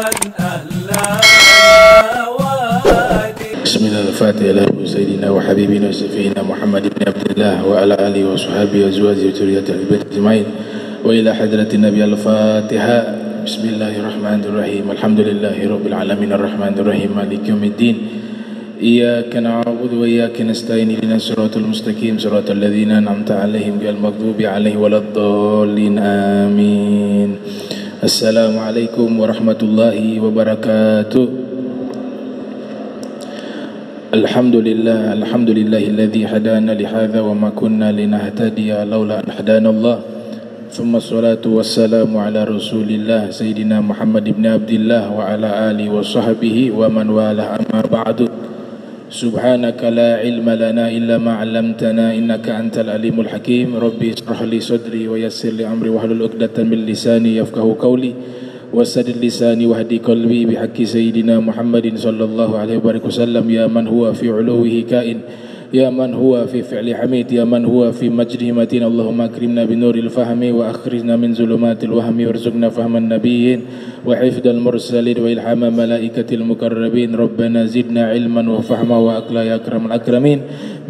بسم الله الفاتحة على سيدنا وحبيبنا وشفينا محمد بن عبد الله وعلى آله وصحبه وأزواجه وذريته البيت أجمعين وإلى حضرة النبي الفاتحة. بسم الله الرحمن الرحيم. الحمد لله رب العالمين الرحمن الرحيم مالك يوم الدين. إياك نعبد وإياك نستعين اهدنا الصراط المستقيم صراط الذين أنعمت عليهم غير المغضوب عليهم ولا الضالين آمين. السلام عليكم ورحمة الله وبركاته. الحمد لله الذي هدانا لهذا وما كنا لنهتدي لولا أن هدانا الله. ثم الصلاة والسلام على رسول الله سيدنا محمد بن عبد الله وعلى آله وصحبه ومن والاه. أما بعد. سبحانك لا علم لنا إلا ما علمتنا إنك أنت العليم الحكيم. ربي اشرح لي صدري ويسر لي أمري واحلل عقدة من لساني يفقهوا قولي وسدد لساني واهدي قلبي بحق سيدنا محمد صلى الله عليه وسلم. يا من هو في علوه كائن، يا من هو في فعل حميد، يا من هو في مجده متين. اللهم أكرمنا بنور الفهم وأخرجنا من ظلمات الوهم وارزقنا فهم النبيين وحفظ المرسلين وإلهام ملائكة المقربين. ربنا زدنا علما وفهما وأقلا يا أكرم الأكرمين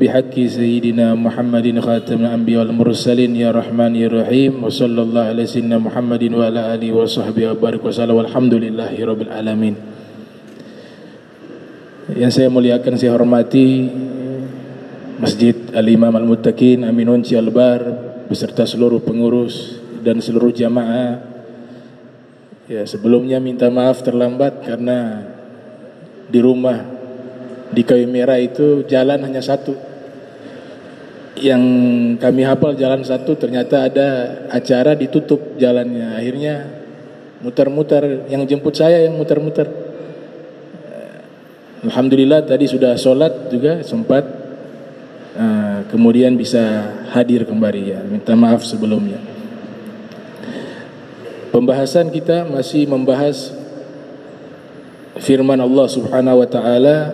بحق سيدنا محمد خاتم الأنبياء والمرسلين. يا رحمن يا رحيم. وصلى الله على سيدنا محمد وعلى آله وصحبه وبارك وسلم والحمد لله رب العالمين. Yang saya muliakan, saya hormati Masjid Al-Imam Al-Muttaqin Aminun Cialbar beserta seluruh pengurus dan seluruh jamaah. Ya, sebelumnya minta maaf terlambat karena di rumah di Kayu Merah itu jalan hanya satu. Yang kami hafal jalan satu, ternyata ada acara ditutup jalannya. Akhirnya muter-muter, yang jemput saya yang muter-muter. Alhamdulillah tadi sudah sholat juga sempat, kemudian bisa hadir kembali ya. Minta maaf sebelumnya. Pembahasan kita masih membahas firman Allah Subhanahu wa taala,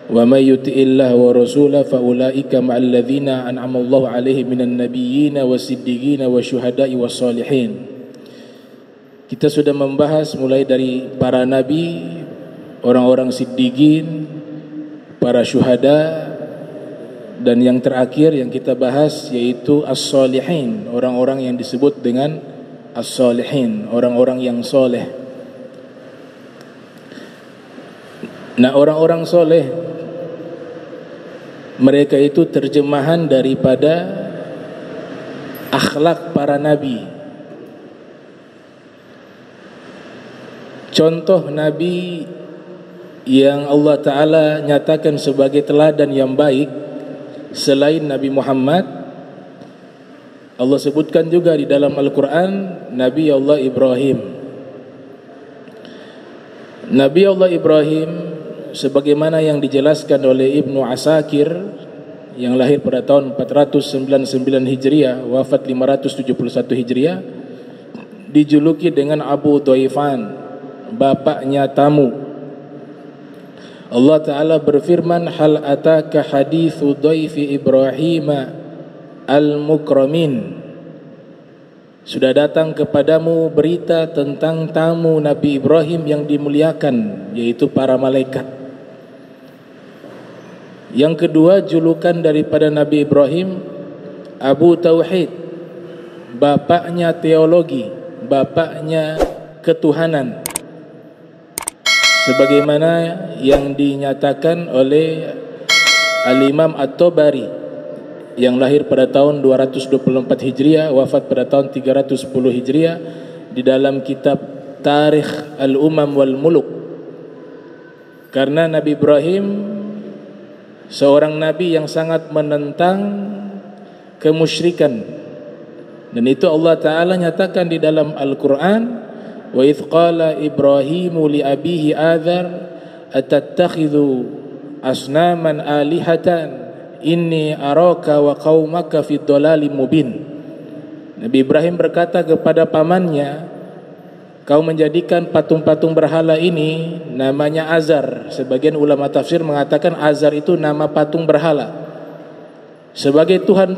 "Wa may yuti'illah wa rasulahu fa ulaika ma'al ladzina an'ama Allahu 'alaihim minan nabiyyin wasiddiqin wasyuhada'i wassalihin." Kita sudah membahas mulai dari para nabi, orang-orang siddiqin, para syuhada, dan yang terakhir yang kita bahas yaitu as-salihin, orang-orang yang disebut dengan as-salihin, orang-orang yang soleh. Nah, orang-orang soleh, mereka itu terjemahan daripada akhlak para nabi. Contoh nabi yang Allah Ta'ala nyatakan sebagai teladan yang baik selain Nabi Muhammad, Allah sebutkan juga di dalam Al-Quran Nabi Allah Ibrahim. Nabi Allah Ibrahim sebagaimana yang dijelaskan oleh Ibnu Asakir yang lahir pada tahun 499 Hijriah, wafat 571 Hijriah, dijuluki dengan Abu Dhaifan, bapaknya tamu. Allah Ta'ala berfirman, "Hal ataka hadithu dhaifi Ibrahim al-mukramin." Sudah datang kepadamu berita tentang tamu Nabi Ibrahim yang dimuliakan, yaitu para malaikat. Yang kedua, julukan daripada Nabi Ibrahim Abu Tauhid, bapaknya teologi, bapaknya ketuhanan, sebagaimana yang dinyatakan oleh Al-Imam At-Tabari yang lahir pada tahun 224 Hijriah, wafat pada tahun 310 Hijriah, di dalam kitab Tarikh Al-Umam wal Muluk. Karena Nabi Ibrahim seorang nabi yang sangat menentang kemusyrikan, dan itu Allah Ta'ala nyatakan di dalam Al-Quran, "Wa idh qala Ibrahimu li abihi Adzar atattakhidhu asnaman alihatan inni araka wa qaumaka fi dhalalim mubin." Nabi Ibrahim berkata kepada pamannya, "Kau menjadikan patung-patung berhala ini namanya Azar." Sebagian ulama tafsir mengatakan Azar itu nama patung berhala. "Sebagai Tuhan,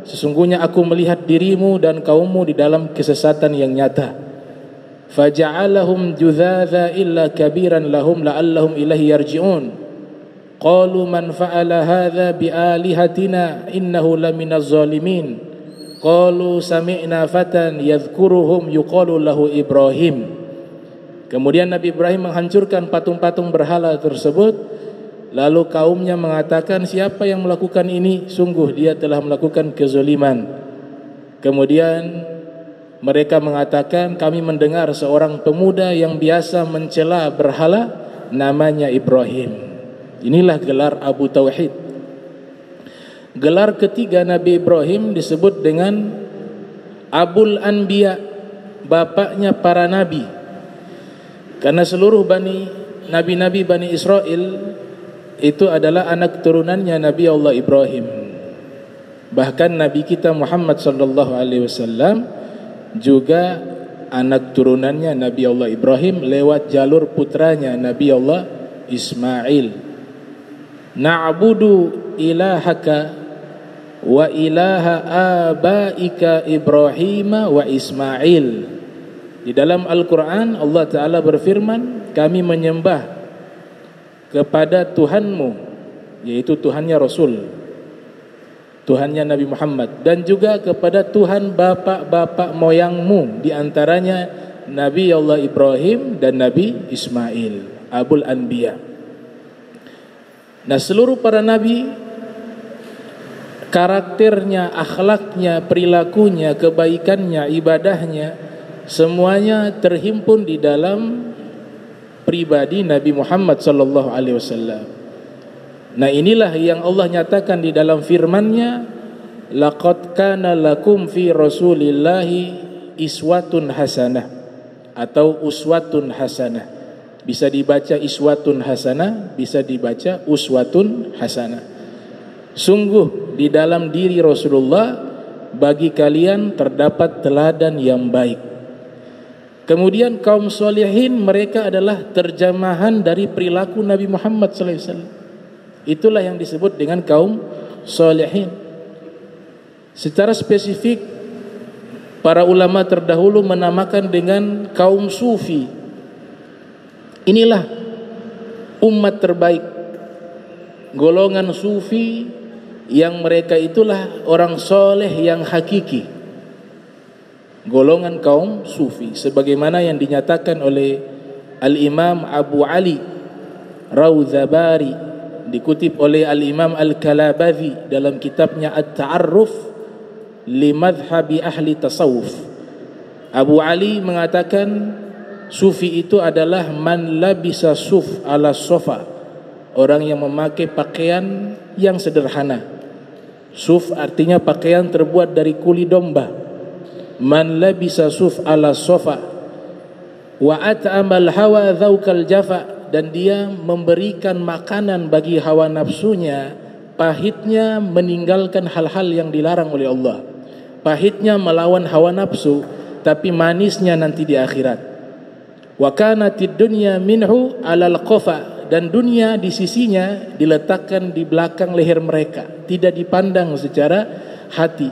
sesungguhnya aku melihat dirimu dan kaummu di dalam kesesatan yang nyata." faja'alahum judzaza illa kabiran lahum la'allahum ilaihi yarji'un. Qalu man fa'ala hadza bi alihatina innahu laminaz zalimin. Qalu sami'na fatan yadhkuruhum yuqalu lahu Ibrahim. Kemudian Nabi Ibrahim menghancurkan patung-patung berhala tersebut. Lalu kaumnya mengatakan, siapa yang melakukan ini? Sungguh dia telah melakukan kezaliman. Kemudian mereka mengatakan, kami mendengar seorang pemuda yang biasa mencela berhala, namanya Ibrahim. Inilah gelar Abu Tauhid. Gelar ketiga Nabi Ibrahim disebut dengan Abul Anbiya, bapaknya para nabi. Karena seluruh nabi-nabi Bani Israel itu adalah anak turunannya Nabi Allah Ibrahim. Bahkan Nabi kita Muhammad sallallahu alaihi wasallam juga anak turunannya Nabi Allah Ibrahim lewat jalur putranya Nabi Allah Ismail. Na'budu ilahaka wa ilaha abaika Ibrahim wa Ismail. Di dalam Al-Quran Allah Ta'ala berfirman, kami menyembah kepada Tuhanmu, yaitu Tuhannya Rasul, Tuhannya Nabi Muhammad, dan juga kepada Tuhan bapak-bapak moyangmu, di antaranya Nabi Allah Ibrahim dan Nabi Ismail, Abul Anbiya. Nah, seluruh para nabi, karakternya, akhlaknya, perilakunya, kebaikannya, ibadahnya, semuanya terhimpun di dalam pribadi Nabi Muhammad sallallahu alaihi wasallam. Nah, inilah yang Allah nyatakan di dalam firman-Nya, laqad kana lakum fi rasulillahi iswatun hasanah atau uswatun hasanah. Bisa dibaca iswatun hasanah, bisa dibaca uswatun hasanah. Sungguh di dalam diri Rasulullah bagi kalian terdapat teladan yang baik. Kemudian kaum solehin, mereka adalah terjemahan dari perilaku Nabi Muhammad SAW. Itulah yang disebut dengan kaum solehin. Secara spesifik, para ulama terdahulu menamakan dengan kaum sufi. Inilah umat terbaik, golongan sufi yang mereka itulah orang soleh yang hakiki. Golongan kaum sufi sebagaimana yang dinyatakan oleh Al-Imam Abu Ali Rawzabari, dikutip oleh Al-Imam Al-Kalabadhi dalam kitabnya At-Ta'arruf li Madhhabi Ahli Tasawuf. Abu Ali mengatakan sufi itu adalah man labisa suf ala sofa, orang yang memakai pakaian yang sederhana. Suf artinya pakaian terbuat dari kulit domba. Man labisa suf ala sofa wa at'amal hawa dhaukal jafa, dan dia memberikan makanan bagi hawa nafsunya, pahitnya meninggalkan hal-hal yang dilarang oleh Allah. Pahitnya melawan hawa nafsu, tapi manisnya nanti di akhirat. Wa kanatid dunya minhu alal qafa, dan dunia di sisinya diletakkan di belakang leher mereka, tidak dipandang secara hati,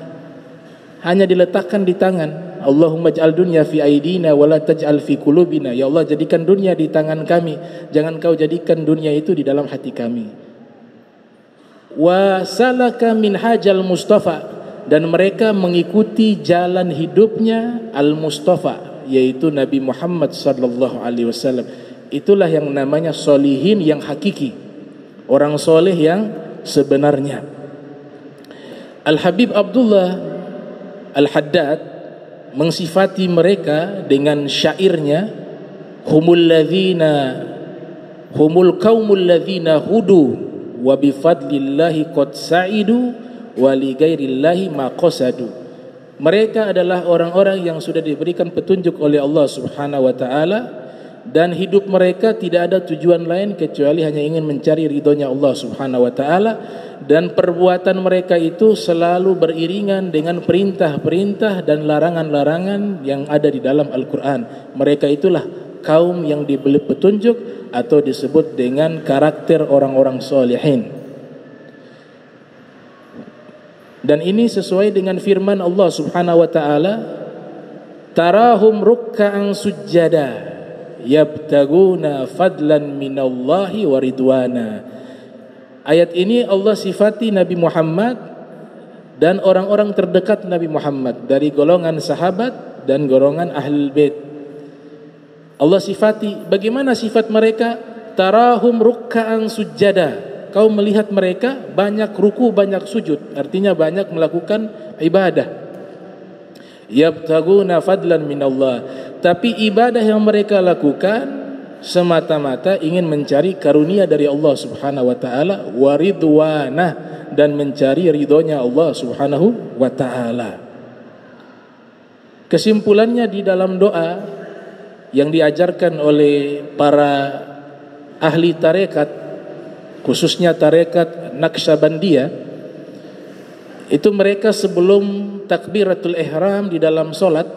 hanya diletakkan di tangan. Allahumma ij'al dunya fi aidina wa la taj'al fi qulubina. Ya Allah, jadikan dunia di tangan kami, jangan kau jadikan dunia itu di dalam hati kami. Wa salaka minhajal mustafa, dan mereka mengikuti jalan hidupnya al-Mustafa, yaitu Nabi Muhammad sallallahu alaihi wasallam. Itulah yang namanya solihin yang hakiki, orang soleh yang sebenarnya. Al-Habib Abdullah Al-Haddad mensifati mereka dengan syairnya, humul qaumul ladzina hudu wa bi fadlillahi qad sa'idu wa li ghairillahi ma qasadu. Mereka adalah orang-orang yang sudah diberikan petunjuk oleh Allah Subhanahu wa taala, dan hidup mereka tidak ada tujuan lain kecuali hanya ingin mencari ridhonya Allah Subhanahu wa taala, dan perbuatan mereka itu selalu beriringan dengan perintah-perintah dan larangan-larangan yang ada di dalam Al-Quran. Mereka itulah kaum yang diberi petunjuk atau disebut dengan karakter orang-orang solehin. Dan ini sesuai dengan firman Allah Subhanahu wa taala, tarahum ruk'an sujada yabtaguna fadlan minallahi wa ridwana. Ayat ini Allah sifati Nabi Muhammad dan orang-orang terdekat Nabi Muhammad dari golongan sahabat dan golongan ahlul bait. Allah sifati, bagaimana sifat mereka? Tarahum ruk'an sujada. Kau melihat mereka banyak ruku, banyak sujud, artinya banyak melakukan ibadah. Yabtaguna fadlan minallah, tapi ibadah yang mereka lakukan semata-mata ingin mencari karunia dari Allah Subhanahu wa taala, waridwana, dan mencari ridhonya Allah Subhanahu wa taala. Kesimpulannya di dalam doa yang diajarkan oleh para ahli tarekat, khususnya tarekat Naqsyabandiyah, itu mereka sebelum takbiratul ihram di dalam solat,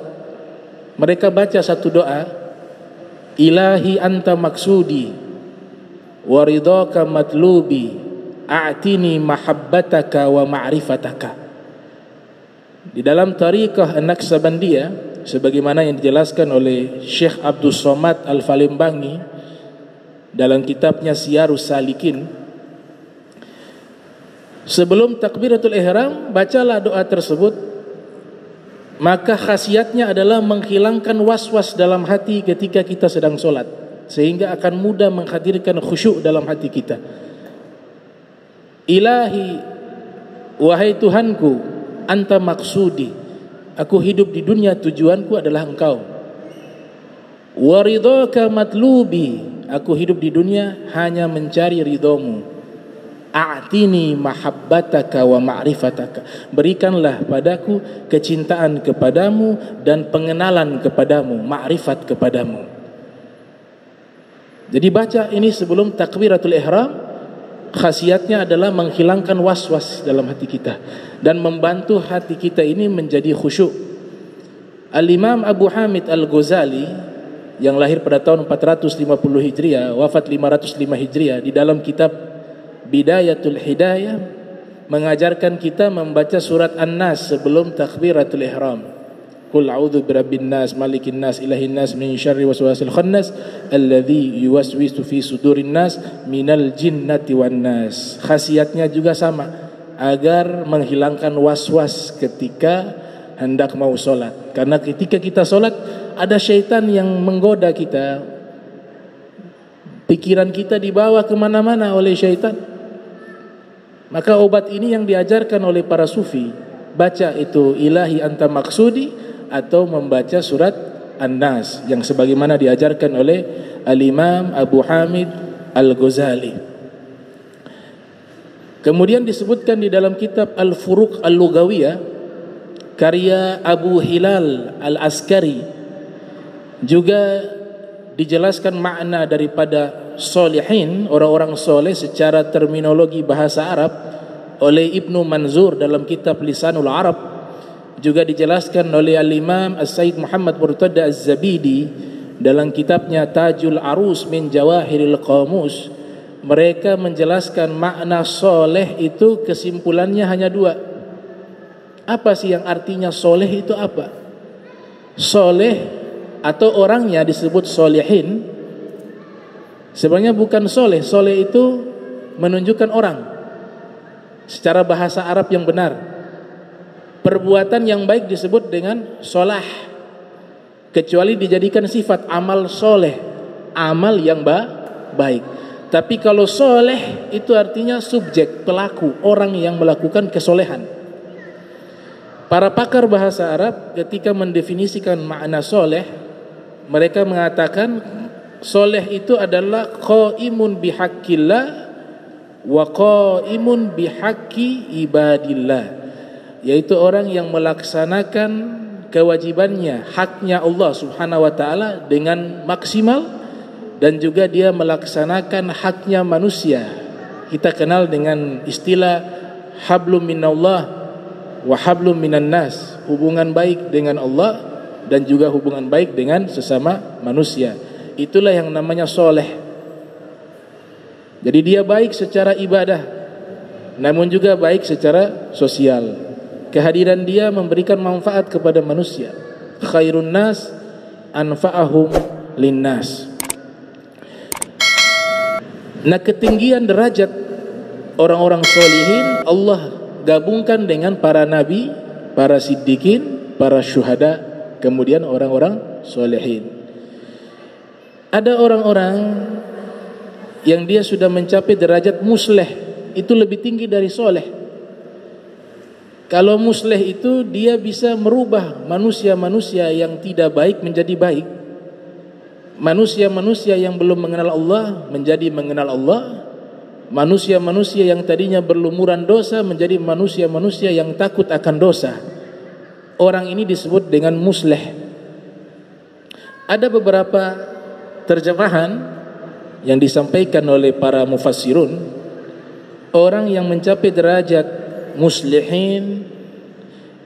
mereka baca satu doa, ilahi anta maksudi wa ridhaka matlubi a'tini mahabbataka wa ma'rifataka. Di dalam tariqah Naqsyabandiyah, sebagaimana yang dijelaskan oleh Syekh Abdul Somad Al-Falimbangi dalam kitabnya Siyarus Salikin, sebelum takbiratul ihram bacalah doa tersebut. Maka khasiatnya adalah menghilangkan was-was dalam hati ketika kita sedang solat, sehingga akan mudah menghadirkan khusyuk dalam hati kita. Ilahi, wahai Tuhanku, anta maksudi, aku hidup di dunia tujuanku adalah Engkau. Waridhaka matlubi, aku hidup di dunia hanya mencari ridhomu. A'tini mahabbataka wa ma'rifataka, berikanlah padaku kecintaan kepadamu dan pengenalan kepadamu, ma'rifat kepadamu. Jadi baca ini sebelum takbiratul ihram, khasiatnya adalah menghilangkan was-was dalam hati kita dan membantu hati kita ini menjadi khusyuk. Al-Imam Abu Hamid Al-Ghazali yang lahir pada tahun 450 Hijriah, wafat 505 Hijriah, di dalam kitab Bidayatul Hidayah mengajarkan kita membaca surat An-Nas sebelum takbiratul ihram. Qul a'udzu birabbin nas, malikin nas, ilahin nas, min syarri waswasil khannas, alladzi yuwaswisu fi sudurin nas, minal jinnati wan nas. Khasiatnya juga sama, agar menghilangkan was-was ketika hendak mau solat. Karena ketika kita solat, ada syaitan yang menggoda kita, pikiran kita dibawa kemana-mana oleh syaitan. Maka obat ini yang diajarkan oleh para sufi, baca itu ilahi anta maksudi, atau membaca surat An-Nas yang sebagaimana diajarkan oleh Al-Imam Abu Hamid Al-Ghazali. Kemudian disebutkan di dalam kitab Al-Furuq Al-Lughawiyah karya Abu Hilal Al-Askari, juga dijelaskan makna daripada solihin, orang-orang soleh secara terminologi bahasa Arab oleh Ibnu Manzur dalam kitab Lisanul Arab. Juga dijelaskan oleh Al-Imam As-Sayyid Muhammad Murtada Az-Zabidi dalam kitabnya Tajul Arus min Jawahiril Qamus. Mereka menjelaskan makna soleh itu kesimpulannya hanya dua. Apa sih yang artinya soleh itu apa? Soleh atau orangnya disebut solihin, sebenarnya bukan soleh. Soleh itu menunjukkan orang secara bahasa Arab yang benar. Perbuatan yang baik disebut dengan solah, kecuali dijadikan sifat amal soleh, amal yang baik. Tapi kalau soleh itu artinya subjek, pelaku, orang yang melakukan kesolehan. Para pakar bahasa Arab ketika mendefinisikan makna soleh, mereka mengatakan soleh itu adalah qaimun bihaqqillah wa qaimun bihaqqi ibadillah, yaitu orang yang melaksanakan kewajibannya, haknya Allah Subhanahu wa taala dengan maksimal, dan juga dia melaksanakan haknya manusia. Kita kenal dengan istilah hablum minallah wa hablum minan nas, hubungan baik dengan Allah dan juga hubungan baik dengan sesama manusia. Itulah yang namanya soleh. Jadi dia baik secara ibadah, namun juga baik secara sosial. Kehadiran dia memberikan manfaat kepada manusia. khairun nas anfa'ahum linnas. Nah, ketinggian derajat orang-orang solihin Allah gabungkan dengan para nabi, para siddiqin, para syuhada, kemudian orang-orang solihin. Ada orang-orang yang dia sudah mencapai derajat musleh, itu lebih tinggi dari soleh. Kalau musleh itu dia bisa merubah manusia-manusia yang tidak baik menjadi baik, manusia-manusia yang belum mengenal Allah menjadi mengenal Allah, manusia-manusia yang tadinya berlumuran dosa menjadi manusia-manusia yang takut akan dosa. Orang ini disebut dengan musleh. Ada beberapa terjemahan yang disampaikan oleh para mufassirun, orang yang mencapai derajat muslihin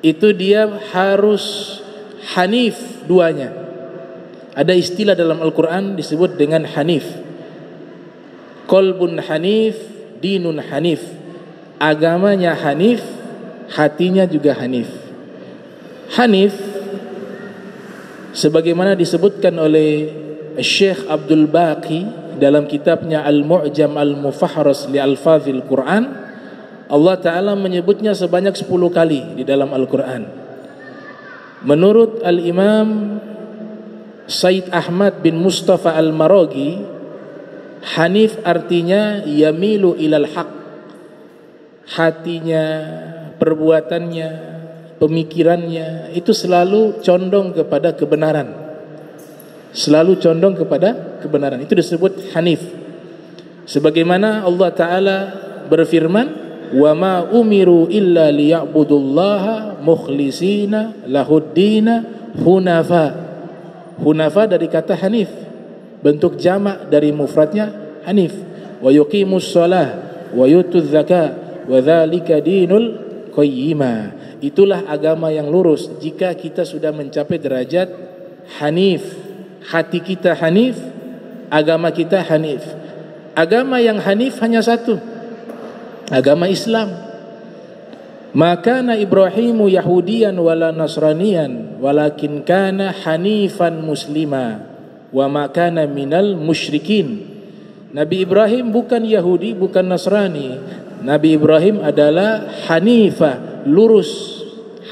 itu dia harus hanif duanya. Ada istilah dalam Al-Quran disebut dengan hanif. Qalbun hanif, dinun hanif. Agamanya hanif, hatinya juga hanif. Hanif sebagaimana disebutkan oleh Syekh Abdul Baqi dalam kitabnya Al-Mu'jam Al-Mufahras li Alfazil Quran, Allah Ta'ala menyebutnya sebanyak 10 kali di dalam Al-Quran. Menurut Al-Imam Said Ahmad bin Mustafa Al-Maraghi, hanif artinya yamilu ilal haq. Hatinya, perbuatannya, pemikirannya itu selalu condong kepada kebenaran. Selalu condong kepada kebenaran. Itu disebut hanif. Sebagaimana Allah Ta'ala berfirman, "Wa ma umiru illa liya'budullaha mukhlisina lahuddina hunafa." Hunafa dari kata hanif, bentuk jamak dari mufradnya hanif. Wa yuqimus shalah wa yutuz zakah wa dzalika dinul qayyimah. Itulah agama yang lurus jika kita sudah mencapai derajat hanif. Hati kita hanif, agama kita hanif. Agama yang hanif hanya satu, agama Islam. Maka Ibrahimu Yahudiyan wala Nasraniyan walakin kana hanifan muslima wa makana minal musyrikin. Nabi Ibrahim bukan Yahudi, bukan Nasrani. Nabi Ibrahim adalah hanifah, lurus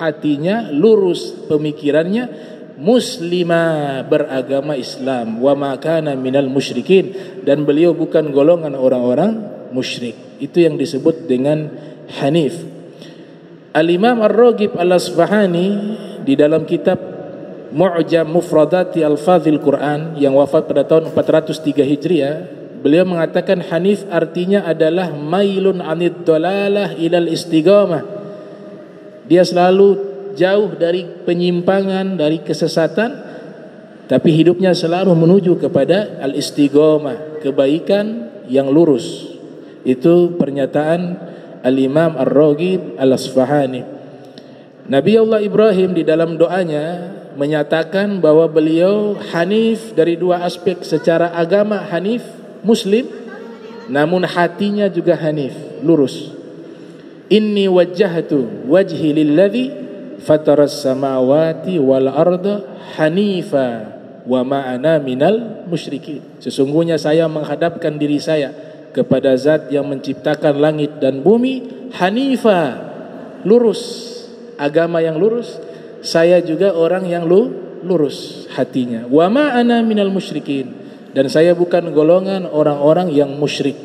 hatinya, lurus pemikirannya, muslima, beragama Islam, wa makana minal musyrikin, dan beliau bukan golongan orang-orang musyrik. Itu yang disebut dengan hanif. Al-Imam Ar-Raghib Al-Asfahani di dalam kitab Mu'jam Mufradati Al-Fadhil Quran yang wafat pada tahun 403 Hijriah, beliau mengatakan hanif artinya adalah mailun anid dalalah ilal istiqamah. Dia selalu jauh dari penyimpangan, dari kesesatan, tapi hidupnya selalu menuju kepada al-istiqamah, kebaikan yang lurus. Itu pernyataan Al-Imam Ar-Raghib Al-Asfahani. Nabi Allah Ibrahim di dalam doanya menyatakan bahwa beliau hanif dari dua aspek. Secara agama hanif, muslim, namun hatinya juga hanif, lurus. Inni wajjahtu wajhi lilladzi fataras samawati wal arda hanifa wa ma ana minal musyrikin. Sesungguhnya saya menghadapkan diri saya kepada zat yang menciptakan langit dan bumi, hanifa, lurus, agama yang lurus. Saya juga orang yang lurus hatinya. Wa ma ana minal musyrikin, dan saya bukan golongan orang-orang yang musyrik.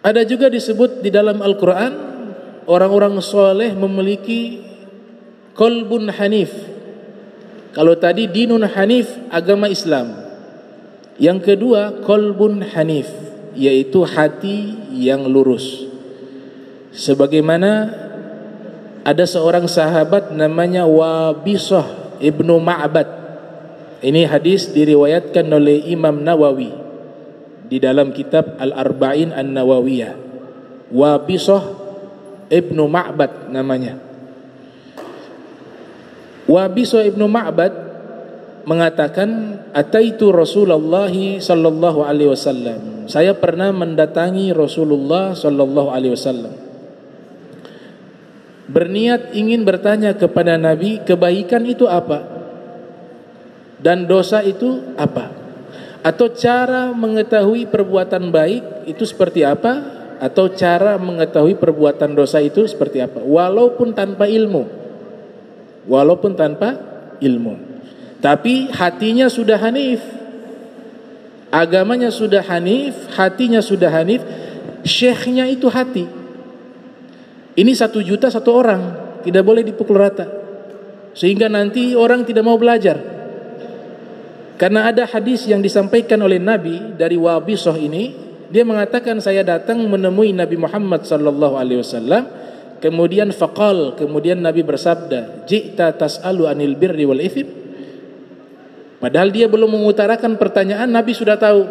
Ada juga disebut di dalam Al-Quran, orang-orang soleh memiliki qalbun hanif. Kalau tadi dinun hanif, agama Islam. Yang kedua, qalbun hanif, yaitu hati yang lurus. Sebagaimana ada seorang sahabat namanya Wabisah ibnu Ma'bad. Ini hadis diriwayatkan oleh Imam Nawawi di dalam kitab Al-Arba'in An-Nawawiyah. Wabisah ibnu Ma'bad namanya. Wabisah ibnu Ma'bad mengatakan, ataitu Rasulullah sallallahu alaihi wasallam. Saya pernah mendatangi Rasulullah sallallahu alaihi wasallam. berniat ingin bertanya kepada Nabi, kebaikan itu apa? Dan dosa itu apa? Atau cara mengetahui perbuatan baik itu seperti apa? Atau cara mengetahui perbuatan dosa itu seperti apa? Walaupun tanpa ilmu. Walaupun tanpa ilmu. Tapi hatinya sudah hanif. Agamanya sudah hanif, hatinya sudah hanif, syekhnya itu hati. Ini 1 juta 1 orang, tidak boleh dipukul rata. Sehingga nanti orang tidak mau belajar. Karena ada hadis yang disampaikan oleh Nabi dari Wabisah ini, dia mengatakan saya datang menemui Nabi Muhammad sallallahu alaihi wasallam, kemudian kemudian Nabi bersabda, "Ji'ta tas'alu anil birri wal ithim." Padahal dia belum mengutarakan pertanyaan, Nabi sudah tahu.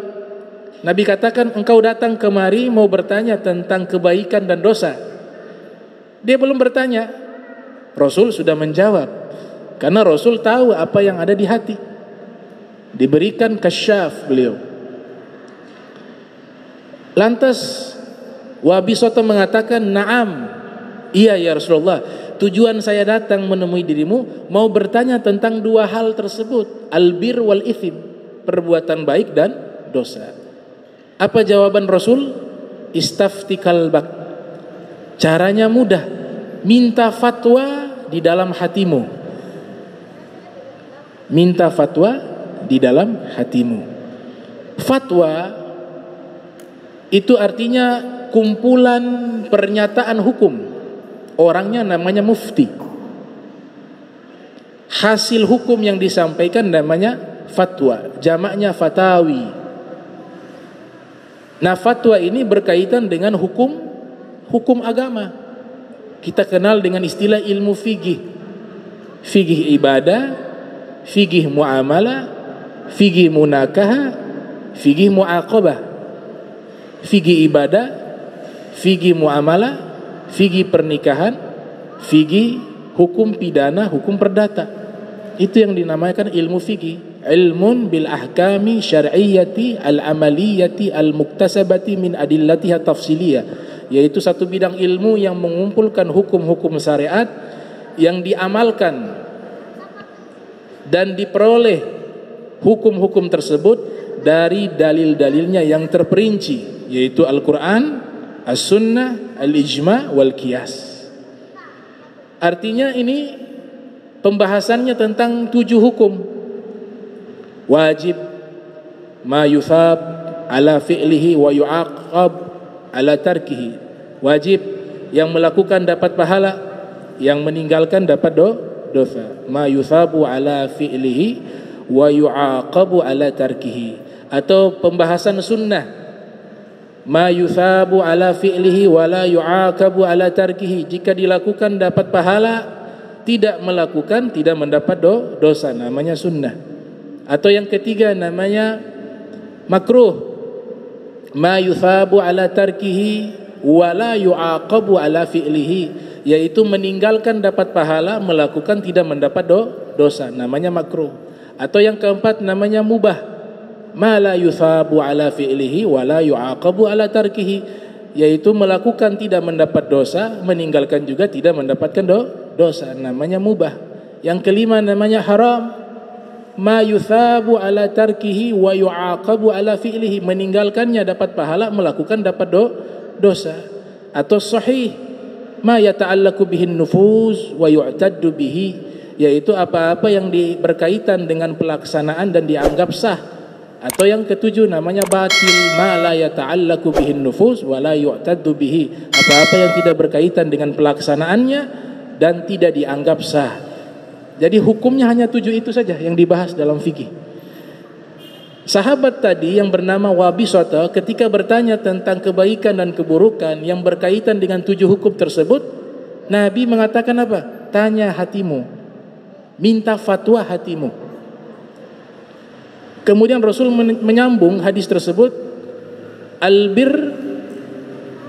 Nabi katakan, engkau datang kemari mau bertanya tentang kebaikan dan dosa. Dia belum bertanya, Rasul sudah menjawab. Karena Rasul tahu apa yang ada di hati. Diberikan kasyaf beliau. Lantas Wabisata mengatakan, "Na'am, iya ya Rasulullah. Tujuan saya datang menemui dirimu mau bertanya tentang 2 hal tersebut, albir wal ithim, perbuatan baik dan dosa." Apa jawaban Rasul? Istafti kalbak. Caranya mudah, minta fatwa di dalam hatimu. Minta fatwa di dalam hatimu. Fatwa itu artinya kumpulan pernyataan hukum. Orangnya namanya mufti. Hasil hukum yang disampaikan namanya fatwa, jamaknya fatawi. Nah, fatwa ini berkaitan dengan hukum agama. Kita kenal dengan istilah ilmu fikih. Fikih ibadah, fikih muamalah, fikih munakaha, fikih muaqabah. Fikih ibadah, fikih muamalah, fikih pernikahan, fikih hukum pidana, hukum perdata. Itu yang dinamakan ilmu fikih. Ilmun bil ahkami syar'iyyati al-amaliyati al-muktasabati min adillatiha tafsiliyah. Yaitu satu bidang ilmu yang mengumpulkan hukum-hukum syariat yang diamalkan dan diperoleh hukum-hukum tersebut dari dalil-dalilnya yang terperinci, yaitu Al-Quran, As-Sunnah, Al-Ijma' wal Qiyas. Artinya ini pembahasannya tentang 7 hukum. Wajib, ma yuthab ala fi'lihi wa yu'aqab ala tarkihi. Wajib, yang melakukan dapat pahala, yang meninggalkan dapat dosa. Ma yuthabu ala fi'lihi wa yu'aqabu ala tarkihi. Atau pembahasan sunnah, ma yuthabu ala fi'lihi wa la yu'aqabu ala tarkihi. Jika dilakukan dapat pahala, tidak melakukan tidak mendapat dosa, namanya sunnah. Atau yang ketiga namanya makruh, ma yuthabu ala tarkihi wa la yu'aqabu ala fi'lihi, yaitu meninggalkan dapat pahala, melakukan tidak mendapat dosa, namanya makruh. Atau yang keempat namanya mubah, ma la yuthabu ala fi'lihi wa la yu'aqabu ala tarkihi, yaitu melakukan tidak mendapat dosa, meninggalkan juga tidak mendapatkan dosa, namanya mubah. Yang kelima namanya haram, ma yuthabu ala tarkihi wa yu'aqabu ala fi'lihi, meninggalkannya dapat pahala, melakukan dapat dosa. Atau sahih, ma yata'allaku bihin nufuz wa yu'taddu bihi, yaitu apa-apa yang berkaitan dengan pelaksanaan dan dianggap sah. Atau yang ketujuh namanya batil, ma la yata'allaku bihin nufuz wa la yu'taddu bihi, apa-apa yang tidak berkaitan dengan pelaksanaannya dan tidak dianggap sah. Jadi hukumnya hanya 7 itu saja yang dibahas dalam fikih. Sahabat tadi yang bernama Wabisata ketika bertanya tentang kebaikan dan keburukan yang berkaitan dengan 7 hukum tersebut, Nabi mengatakan apa? Tanya hatimu, minta fatwa hatimu. Kemudian Rasul menyambung hadis tersebut, albir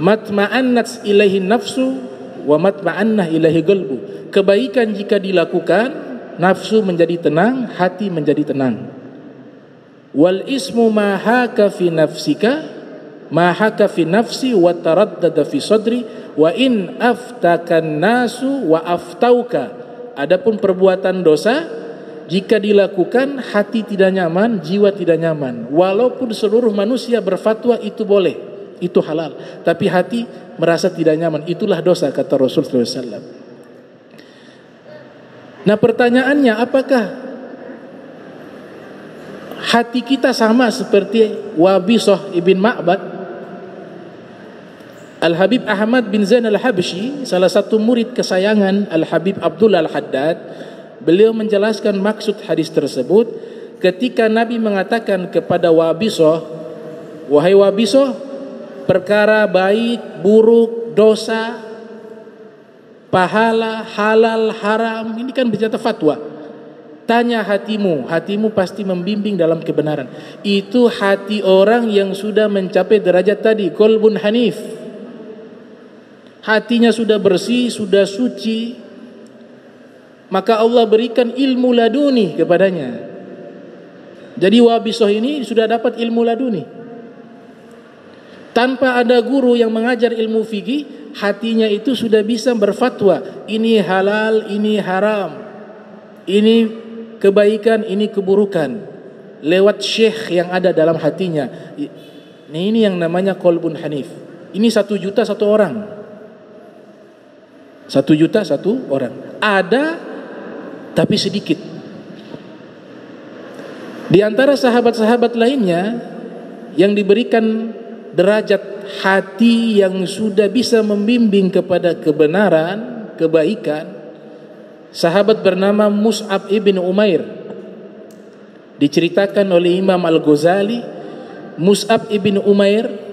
matma'annat ilaihi nafsu wa matma'annah ilaihi qalbu. Kebaikan jika dilakukan, nafsu menjadi tenang, hati menjadi tenang. Wal ismu ma haka fi nafsika ma haka fi nafsi wa taraddada fi sadri wa in aftakan nasu wa aftauka. Adapun perbuatan dosa jika dilakukan hati tidak nyaman, jiwa tidak nyaman. Walaupun seluruh manusia berfatwa itu boleh, itu halal, tapi hati merasa tidak nyaman, itulah dosa, kata Rasulullah SAW. Nah pertanyaannya, apakah hati kita sama seperti Wabisah ibn Ma'bad? Al-Habib Ahmad bin Zain al-Habsyi, salah satu murid kesayangan Al-Habib Abdullah al-Haddad, beliau menjelaskan maksud hadis tersebut ketika Nabi mengatakan kepada Wabisah, wahai Wabisah, perkara baik, buruk, dosa, pahala, halal, haram, ini kan berjata fatwa. Tanya hatimu, hatimu pasti membimbing dalam kebenaran. Itu hati orang yang sudah mencapai derajat tadi, qalbun hanif. Hatinya sudah bersih, sudah suci, maka Allah berikan ilmu laduni kepadanya. Jadi Wabisah ini sudah dapat ilmu laduni. Tanpa ada guru yang mengajar ilmu fikih, hatinya itu sudah bisa berfatwa, ini halal, ini haram, ini kebaikan, ini keburukan, lewat syekh yang ada dalam hatinya. Ini yang namanya qalbun hanif. Ini 1 juta 1 orang. 1 juta 1 orang. Ada tapi sedikit. Di antara sahabat-sahabat lainnya yang diberikan derajat hati yang sudah bisa membimbing kepada kebenaran, kebaikan, sahabat bernama Mus'ab ibn Umair. Diceritakan oleh Imam Al-Ghazali, Mus'ab ibn Umair,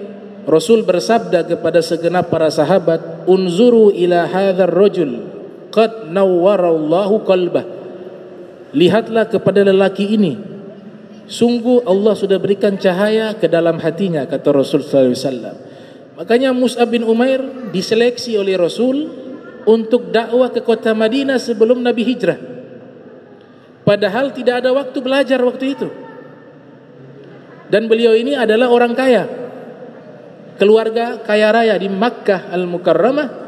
Rasul bersabda kepada segenap para sahabat, unzuru ila hadzal rajul qad nawwarallahu qalbah. Lihatlah kepada lelaki ini, sungguh Allah sudah berikan cahaya ke dalam hatinya, kata Rasul sallallahu alaihi wasallam. Makanya Mus'ab bin Umair diseleksi oleh Rasul untuk dakwah ke kota Madinah sebelum Nabi hijrah. Padahal tidak ada waktu belajar waktu itu. Dan beliau ini adalah orang kaya, keluarga kaya raya di Makkah Al-Mukarramah.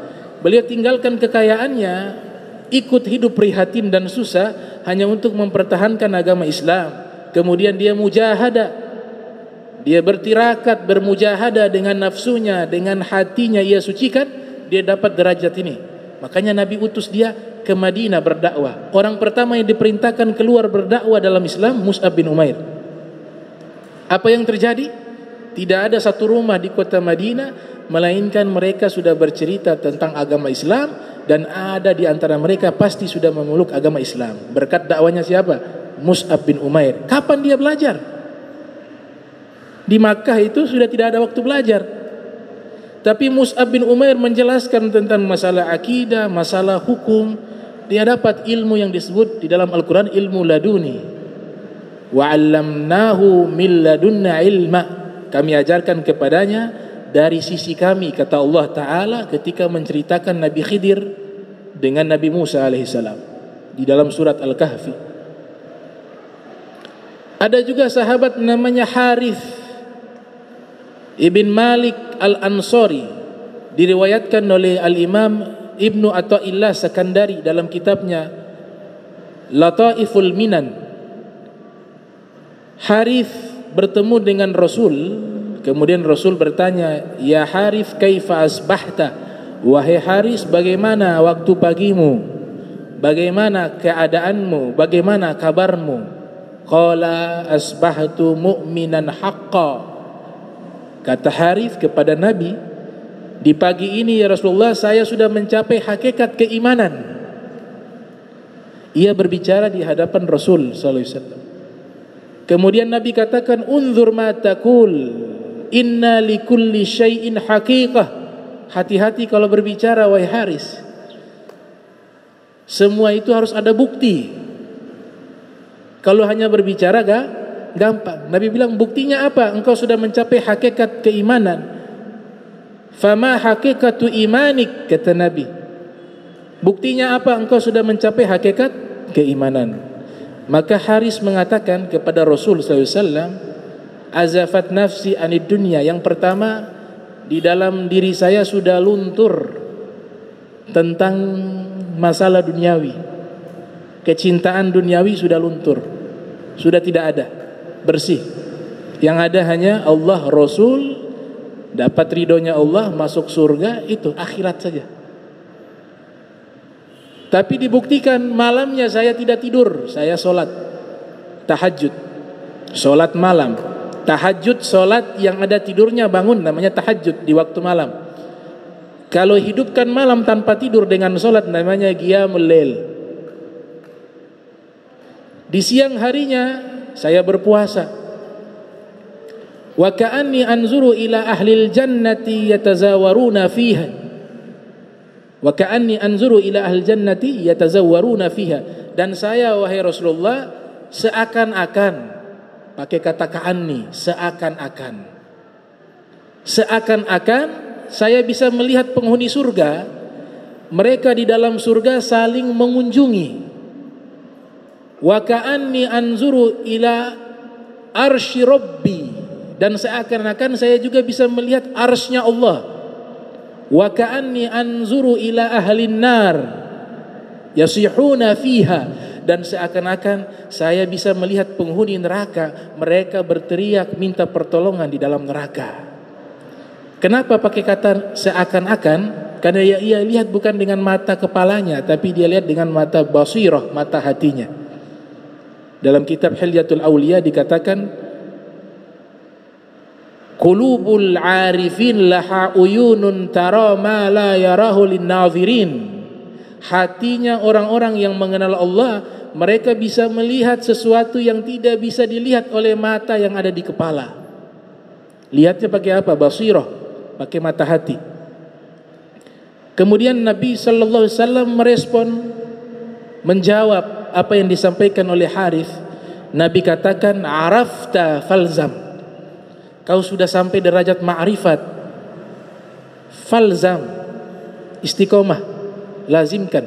Beliau tinggalkan kekayaannya, ikut hidup prihatin dan susah hanya untuk mempertahankan agama Islam. Kemudian dia mujahadah, dia bertirakat, bermujahadah dengan nafsunya, dengan hatinya ia sucikan, dia dapat derajat ini. Makanya Nabi utus dia ke Madinah berdakwah. Orang pertama yang diperintahkan keluar berdakwah dalam Islam, Mus'ab bin Umair. Apa yang terjadi? Tidak ada satu rumah di kota Madinah melainkan mereka sudah bercerita tentang agama Islam, dan ada di antara mereka pasti sudah memeluk agama Islam. Berkat dakwanya siapa? Mus'ab bin Umair. Kapan dia belajar? Di Makkah itu sudah tidak ada waktu belajar. Tapi Mus'ab bin Umair menjelaskan tentang masalah akidah, masalah hukum. Dia dapat ilmu yang disebut di dalam Al-Quran ilmu laduni. Wa'allamnahu min ladunna ilma. Kami ajarkan kepadanya dari sisi kami, kata Allah Ta'ala ketika menceritakan Nabi Khidir dengan Nabi Musa alaihissalam di dalam surat Al-Kahfi. Ada juga sahabat namanya Harith ibn Malik Al-Ansari, diriwayatkan oleh Al-Imam Ibnu Athaillah Sakandari dalam kitabnya Lataiful Minan. Harith bertemu dengan Rasul, kemudian Rasul bertanya, ya Harith kaifa asbahta, wahai Harith bagaimana waktu pagimu, bagaimana keadaanmu, bagaimana kabarmu? Qala asbahtu mu'minan haqqa. Kata Harith kepada Nabi, di pagi ini ya Rasulullah saya sudah mencapai hakikat keimanan. Ia berbicara di hadapan Rasul sallallahu alaihi wasallam. Kemudian Nabi katakan, unzur ma taqul, inna likulli syai'in haqiqah. Hati-hati kalau berbicara wahai Haris. Semua itu harus ada bukti. Kalau hanya berbicara gampang. Nabi bilang, buktinya apa? Engkau sudah mencapai hakikat keimanan. Fama haqiqatu imanik, kata Nabi. Buktinya apa? Engkau sudah mencapai hakikat keimanan. Maka Haris mengatakan kepada Rasul SAW, azafat nafsi anid dunya. Yang pertama, di dalam diri saya sudah luntur tentang masalah duniawi. Kecintaan duniawi sudah luntur, sudah tidak ada, bersih. Yang ada hanya Allah, Rasul, dapat ridhonya Allah, masuk surga, itu akhirat saja. Tapi dibuktikan malamnya saya tidak tidur, saya sholat tahajud, sholat malam. Tahajud, sholat yang ada tidurnya, bangun, namanya tahajud di waktu malam. Kalau hidupkan malam tanpa tidur dengan sholat, namanya qiyamul lail. Di siang harinya saya berpuasa. Wa ka'anni anzuru ila ahlil jannati yatazawaruna fiha. Wa ka'anni anzuru ila ahlil jannati yatazawaruna fiha. Dan saya, wahai Rasulullah, seakan-akan, pakai kata ka'anni, seakan-akan saya bisa melihat penghuni surga, mereka di dalam surga saling mengunjungi. Wa ka'anni anzuru ila arsy rabbi, dan seakan-akan saya juga bisa melihat arsy-nya Allah. Wa ka'anni anzuru ila ahlin nar yasihuna fiha, dan seakan-akan saya bisa melihat penghuni neraka, mereka berteriak minta pertolongan di dalam neraka. Kenapa pakai kata seakan-akan? Karena ia lihat bukan dengan mata kepalanya, tapi dia lihat dengan mata basirah, mata hatinya. Dalam kitab Hilyatul Auliya dikatakan, qulubul arifin laha uyunun tara ma la yarahu lin-nazirin. Hatinya orang-orang yang mengenal Allah, mereka bisa melihat sesuatu yang tidak bisa dilihat oleh mata yang ada di kepala. Lihatnya pakai apa? Basirah, pakai mata hati. Kemudian Nabi sallallahu alaihi wasallam merespon, menjawab apa yang disampaikan oleh Harith. Nabi katakan, arafta falzam. Kau sudah sampai derajat ma'rifat. Falzam, istiqomah, lazimkan.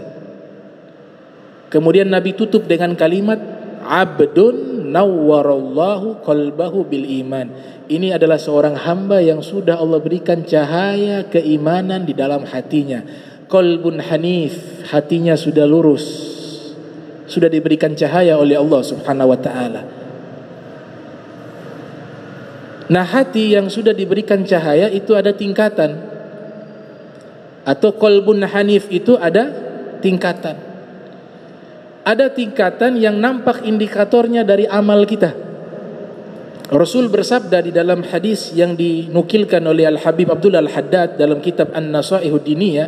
Kemudian Nabi tutup dengan kalimat, abdun nawwarallahu qalbahu bil iman. Ini adalah seorang hamba yang sudah Allah berikan cahaya keimanan di dalam hatinya. Qalbun hanif, hatinya sudah lurus, sudah diberikan cahaya oleh Allah Subhanahu wa ta'ala. Nah, hati yang sudah diberikan cahaya itu ada tingkatan, atau qalbun hanif itu ada tingkatan. Ada tingkatan yang nampak indikatornya dari amal kita. Rasul bersabda di dalam hadis yang dinukilkan oleh Al-Habib Abdullah Al-Haddad dalam kitab An-Nasaihud Diniyah,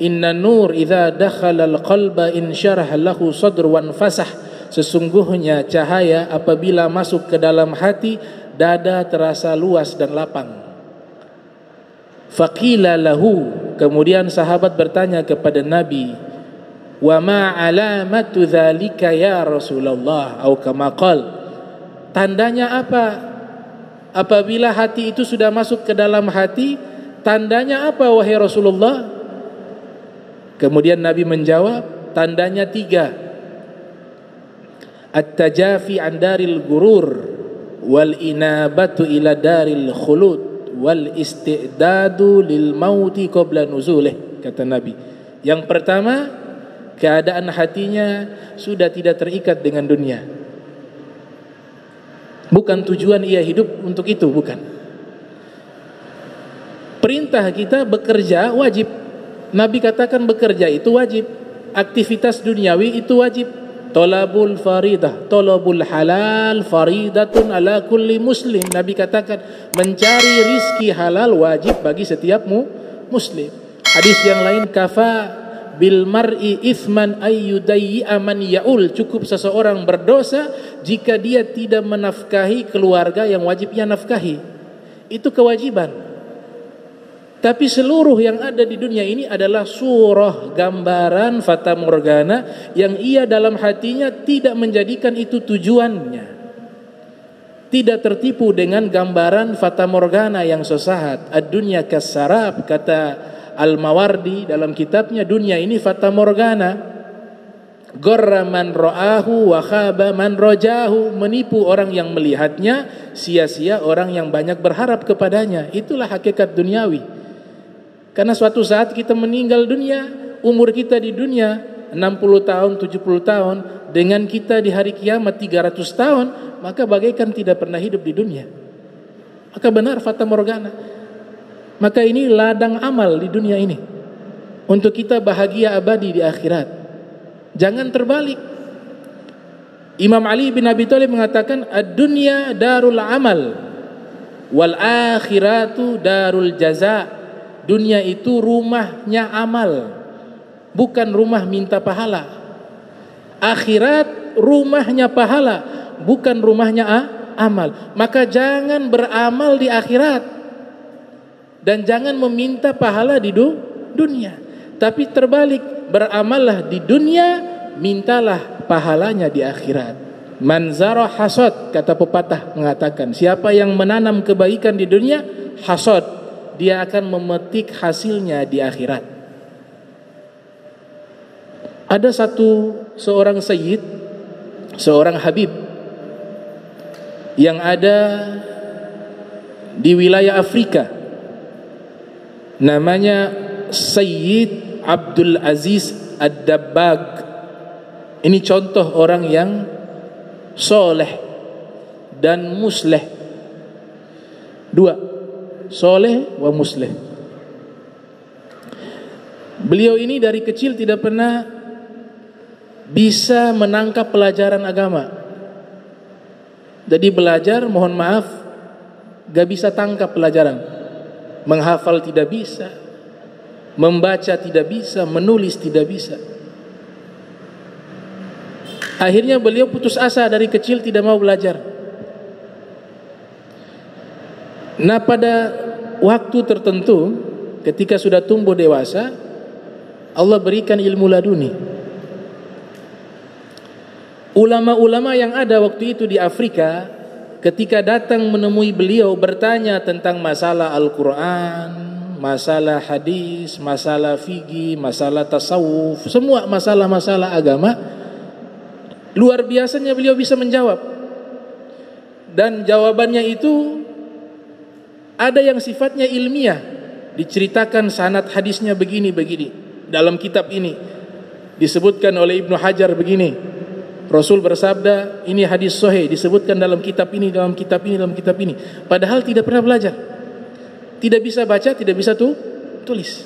inna nur idza dakhala al-qalba insyarah lahu sadr wa fasah. Sesungguhnya cahaya apabila masuk ke dalam hati, dada terasa luas dan lapang. Faqila lahu, kemudian sahabat bertanya kepada Nabi, wa ma alamatu dzalika ya Rasulullah, atau kama qala, tandanya apa apabila hati itu sudah masuk ke dalam hati? Tandanya apa wahai Rasulullah? Kemudian Nabi menjawab, tandanya 3. At-tajafi an daril gurur, wal inabatu ila daril khulud, wal istidadu lil mauti qabla nuzulih, kata Nabi. Yang pertama, keadaan hatinya sudah tidak terikat dengan dunia. Bukan tujuan ia hidup untuk itu, bukan. Perintah kita bekerja wajib. Nabi katakan bekerja itu wajib. Aktivitas duniawi itu wajib. Talabul faridah, talabul halal faridatun ala kulli muslim. Nabi katakan mencari rizki halal wajib bagi setiap muslim. Hadis yang lain, kafa bil mar'i ithman ayyudayyi'a man ya'ul. Cukup seseorang berdosa jika dia tidak menafkahi keluarga yang wajib ia nafkahi. Itu kewajiban. Tapi seluruh yang ada di dunia ini adalah surah, gambaran, fata morgana yang ia dalam hatinya tidak menjadikan itu tujuannya. Tidak tertipu dengan gambaran fata morgana yang sesaat. Ad-dunya kasarab, kata Al-Mawardi dalam kitabnya, dunia ini fata morgana. Gharra man ra'ahu wa khaba man rajahu, menipu orang yang melihatnya, sia-sia orang yang banyak berharap kepadanya. Itulah hakikat duniawi. Karena suatu saat kita meninggal dunia, umur kita di dunia 60 tahun, 70 tahun, dengan kita di hari kiamat 300 tahun, maka bagaikan tidak pernah hidup di dunia. Maka benar fata morgana. Maka ini ladang amal di dunia ini untuk kita bahagia abadi di akhirat. Jangan terbalik. Imam Ali bin Abi Thalib mengatakan, ad-dunya darul amal wal akhiratu darul jaza. Dunia itu rumahnya amal, bukan rumah minta pahala. Akhirat rumahnya pahala, bukan rumahnya amal. Maka jangan beramal di akhirat dan jangan meminta pahala di dunia. Tapi terbalik, beramallah di dunia, mintalah pahalanya di akhirat. Man zara hasad, kata pepatah mengatakan, siapa yang menanam kebaikan di dunia, hasad, dia akan memetik hasilnya di akhirat. Ada seorang sayyid, seorang habib yang ada di wilayah Afrika, namanya Sayyid Abdul Aziz Ad-Dabbagh. Ini contoh orang yang soleh dan musleh. Dua, soleh wa musleh. Beliau ini dari kecil tidak pernah bisa menangkap pelajaran agama. Jadi belajar, mohon maaf, gak bisa tangkap pelajaran. Menghafal tidak bisa, membaca tidak bisa, menulis tidak bisa. Akhirnya beliau putus asa, dari kecil tidak mau belajar. Nah, pada waktu tertentu ketika sudah tumbuh dewasa, Allah berikan ilmu laduni. Ulama-ulama yang ada waktu itu di Afrika ketika datang menemui beliau bertanya tentang masalah Al-Quran, masalah hadis, masalah fikih, masalah tasawuf, semua masalah-masalah agama, luar biasanya beliau bisa menjawab. Dan jawabannya itu ada yang sifatnya ilmiah, diceritakan sanad hadisnya begini-begini. Dalam kitab ini disebutkan oleh Ibnu Hajar begini, Rasul bersabda, ini hadis sahih, disebutkan dalam kitab ini, dalam kitab ini, dalam kitab ini. Padahal tidak pernah belajar, tidak bisa baca, tidak bisa tulis.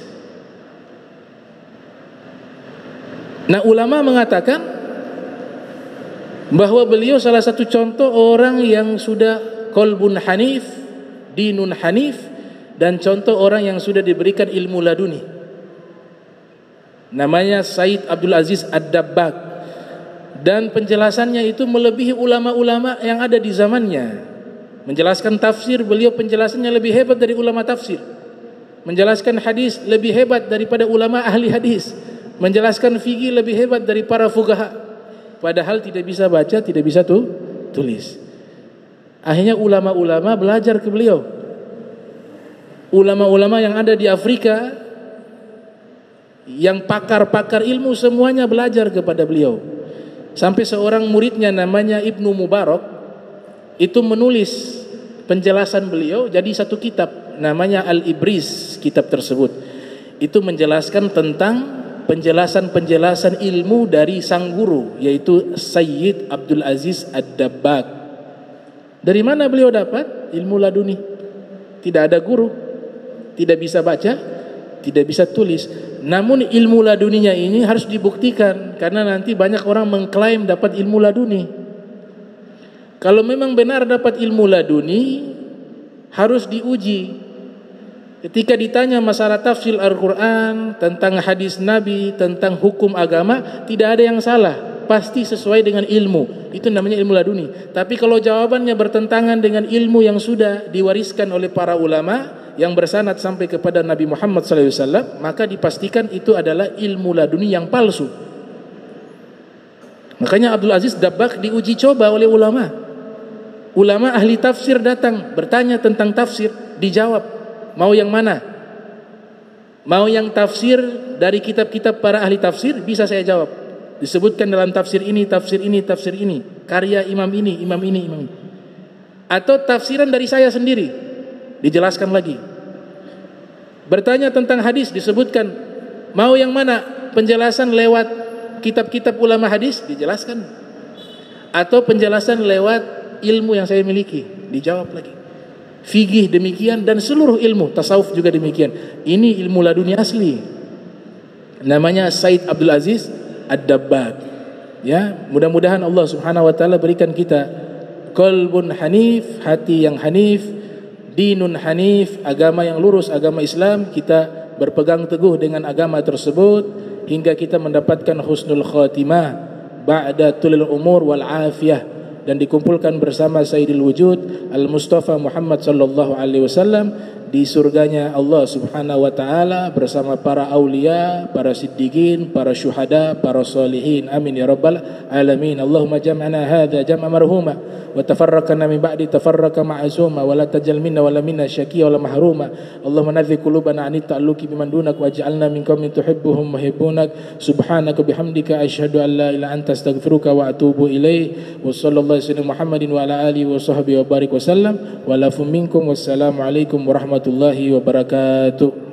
Nah, ulama mengatakan bahwa beliau salah satu contoh orang yang sudah qalbun hanif, dinun hanif, dan contoh orang yang sudah diberikan ilmu laduni. Namanya Sayyid Abdul Aziz Ad-Dabbagh. Dan penjelasannya itu melebihi ulama-ulama yang ada di zamannya. Menjelaskan tafsir, beliau penjelasannya lebih hebat dari ulama tafsir. Menjelaskan hadis lebih hebat daripada ulama ahli hadis. Menjelaskan fikih lebih hebat dari para fuqaha. Padahal tidak bisa baca, tidak bisa tulis. Akhirnya ulama-ulama belajar ke beliau. Ulama-ulama yang ada di Afrika, yang pakar-pakar ilmu, semuanya belajar kepada beliau. Sampai seorang muridnya namanya Ibnu Mubarak itu menulis penjelasan beliau jadi satu kitab, namanya Al-Ibriz. Kitab tersebut itu menjelaskan tentang penjelasan-penjelasan ilmu dari sang guru, yaitu Sayyid Abdul Aziz Ad-Dabbagh. Dari mana beliau dapat ilmu laduni? Tidak ada guru, tidak bisa baca, tidak bisa tulis. Namun ilmu laduninya ini harus dibuktikan, karena nanti banyak orang mengklaim dapat ilmu laduni. Kalau memang benar dapat ilmu laduni, harus diuji. Ketika ditanya masalah tafsir Al-Quran, tentang hadis Nabi, tentang hukum agama, tidak ada yang salah, pasti sesuai dengan ilmu. Itu namanya ilmu laduni. Tapi kalau jawabannya bertentangan dengan ilmu yang sudah diwariskan oleh para ulama, yang bersanad sampai kepada Nabi Muhammad SAW, maka dipastikan itu adalah ilmu laduni yang palsu. Makanya Abdul Aziz Dabbagh diuji coba oleh ulama. Ulama ahli tafsir datang bertanya tentang tafsir, dijawab. Mau yang mana? Mau yang tafsir dari kitab-kitab para ahli tafsir? Bisa saya jawab. disebutkan dalam tafsir ini, tafsir ini, tafsir ini, karya imam ini, imam ini, imam ini. Atau tafsiran dari saya sendiri, dijelaskan lagi. Bertanya tentang hadis, disebutkan, mau yang mana? Penjelasan lewat kitab-kitab ulama hadis, dijelaskan. Atau penjelasan lewat ilmu yang saya miliki, dijawab lagi. Fikih demikian, dan seluruh ilmu, tasawuf juga demikian. Ini ilmu laduni asli. Namanya Said Abdul Aziz Ad-Dabbag. Ya, mudah-mudahan Allah Subhanahu wa taala berikan kita qalbun hanif, hati yang hanif, dinun hanif, agama yang lurus, agama Islam. Kita berpegang teguh dengan agama tersebut hingga kita mendapatkan husnul khatimah ba'da tulil umur wal afiyah, dan dikumpulkan bersama Sayyidil Wujud Al-Mustafa Muhammad sallallahu alaihi wasallam di surganya Allah Subhanahu wa taala bersama para aulia, para siddiqin, para syuhada, para salihin. Amin ya rabbal alamin. Allahumma jam'ana hadza jam'a marhuma wa tafarraqna min ba'di tafarraqa ma'suma wa la tajal minna wa la minna syaqiyya wa la mahruma. Allahumma nadhi qulubana 'anit ta'alluqi biman dunak waj'alna min qaumin tuhibbuhum wa yuhibbunak. Subhanaka bihamdika asyhadu an la ilaha anta astaghfiruka wa atubu ilaik. Wa sallallahu alaihi Muhammadin wa ala alihi wa sahbihi wa barik wa sallam wa lafu minkum. Wassalamu alaikum warahmatullahi wabarakatuh.